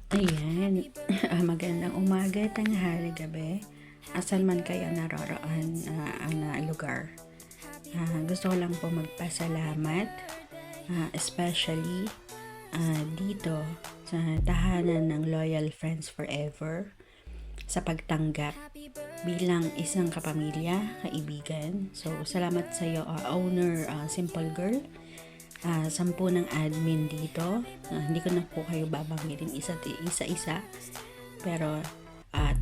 Ayan, magandang umaga, tanghali, gabi. Asan man kayo naroroon na lugar. Gusto ko lang po magpasalamat, especially dito sa tahanan ng Loyal Friends Forever sa pagtanggap bilang isang kapamilya, kaibigan. So, salamat sa iyo, owner, Simple Girl. 10 ng admin dito. Hindi ko na po kayo babanggitin isa-isa. Pero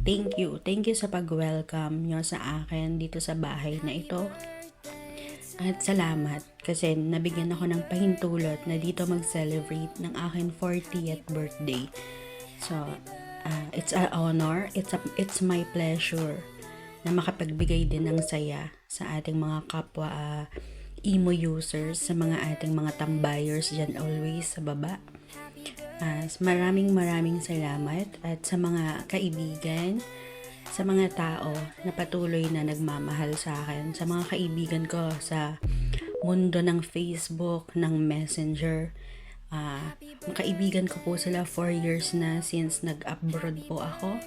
thank you. Thank you sa pag-welcome nyo sa akin dito sa bahay na ito. At salamat kasi nabigyan ako ng pahintulot na dito mag-celebrate ng akin 40th birthday. So, it's an honor. It's my pleasure na makapagbigay din ng saya sa ating mga kapwa emo users, sa mga ating mga tambayers dyan always sa baba. Maraming salamat at sa mga kaibigan, sa mga tao na patuloy na nagmamahal sa akin, sa mga kaibigan ko sa mundo ng Facebook, ng Messenger. Kaibigan ko po sila 4 years na since nag-abroad po ako,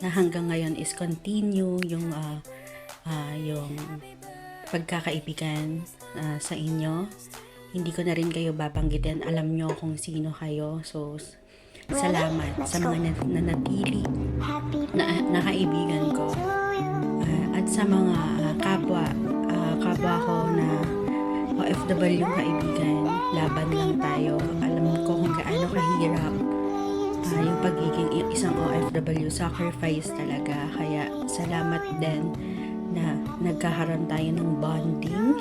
na hanggang ngayon is continue yung pagkakaibigan sa inyo. Hindi ko na rin kayo babanggitin, alam nyo kung sino kayo. So, salamat sa mga nanatili na kaibigan ko. At sa mga kapwa ko na OFW kaibigan, laban lang tayo. Alam ko kung gaano kahirap yung pagiging isang OFW, sacrifice talaga. Kaya salamat din na nagkakaroon tayo ng bonding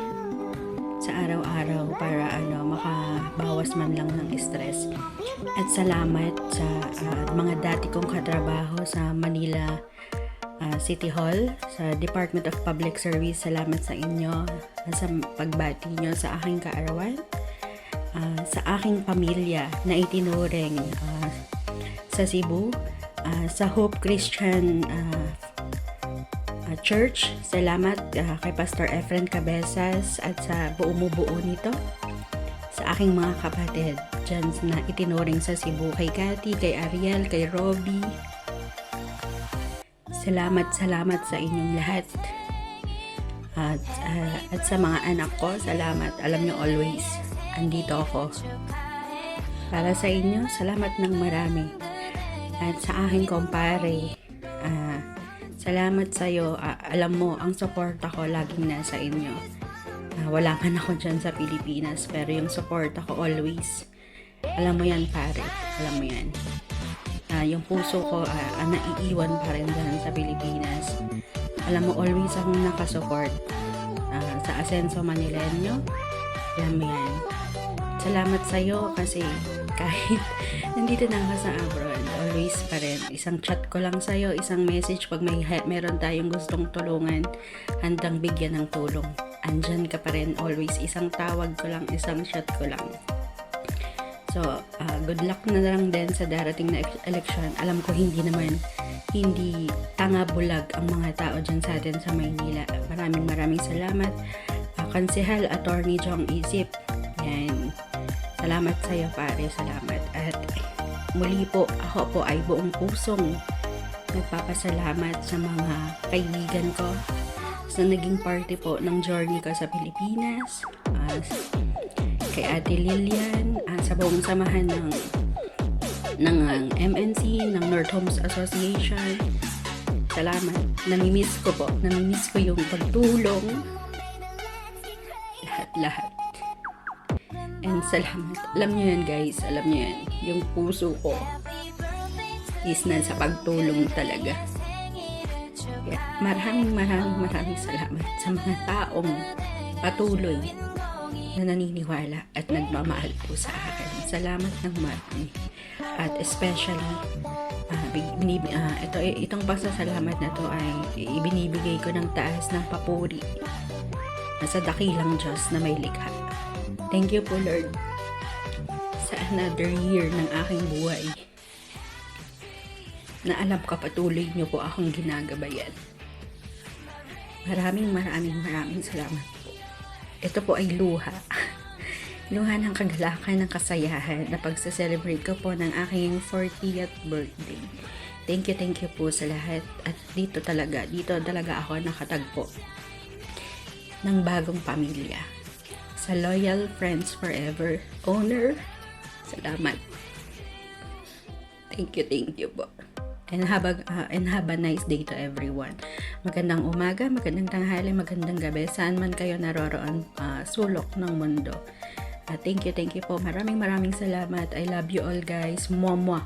sa araw-araw para makabawas man lang ng stress. At salamat sa mga dati kong katrabaho sa Manila City Hall, sa Department of Public Service. Salamat sa inyo sa pagbati nyo sa aking kaarawan, sa aking pamilya na itinuring sa Cebu, sa Hope Christian Church. Salamat kay Pastor Efren Cabezas at sa buo nito, sa aking mga kapatid dyan na itinuring sa Cebu, kay Cathy, kay Ariel, kay Robbie. Salamat sa inyong lahat. At sa mga anak ko, salamat. Alam nyo, always andito ako para sa inyo. Salamat ng marami. At sa aking kumpare, salamat sa iyo. Alam mo, ang suporta ko laging nasa inyo. Wala man ako dyan sa Pilipinas, pero yung suporta ko always. Alam mo yan, pare. Alam mo yan. Yung puso ko, naiiwan pa rin dyan sa Pilipinas. Alam mo, always akong nakasupport sa Asenso Manileño. Alam mo yan. Salamat sa iyo kasi kahit nandito na ako sa abroad, always pa rin. Isang chat ko lang sa'yo, isang message pag meron tayong gustong tulungan, handang bigyan ng tulong. Andyan ka pa rin always. Isang tawag ko lang, isang chat ko lang. So, good luck na lang din sa darating na election. Alam ko hindi tanga bulag ang mga tao dyan sa atin sa Maynila. Maraming salamat. Konsehal Attorney Jong Isip. Yan. Salamat sa iyo, pare. Salamat. At muli po, ako po ay buong pusong nagpapasalamat sa mga kaibigan ko sa naging party po ng journey ko sa Pilipinas, kay Ate Lilian, sa buong samahan ng MNC, ng North Homes Association. Salamat. Namimiss ko yung pagtulong. Lahat. And salamat. Alam nyo yan, guys. Alam nyo yan. Yung puso ko is nasa pagtulong talaga. Kaya maraming salamat sa mga taong patuloy na naniniwala at nagmamahal po sa akin. Salamat ng marami. At especially, itong pasasalamat na to ay ibinibigay ko ng taas ng papuri sa dakilang Diyos na may likha. Thank you po, Lord, sa another year ng aking buhay na alam ko patuloy niyo po akong ginagabayan. Maraming salamat po. Ito po ay luha. luha ng kagalakan ng kasayahan na pagsa-celebrate ko po ng aking 40th birthday. Thank you po sa lahat. At dito talaga ako nakatagpo ng bagong pamilya. Sa Loyal Friends Forever owner, salamat. Thank you po. And have a nice day to everyone. Magandang umaga, magandang tanghali, magandang gabi, saan man kayo naroroon sulok ng mundo. Thank you po. Maraming salamat. I love you all guys. Mwah mwah.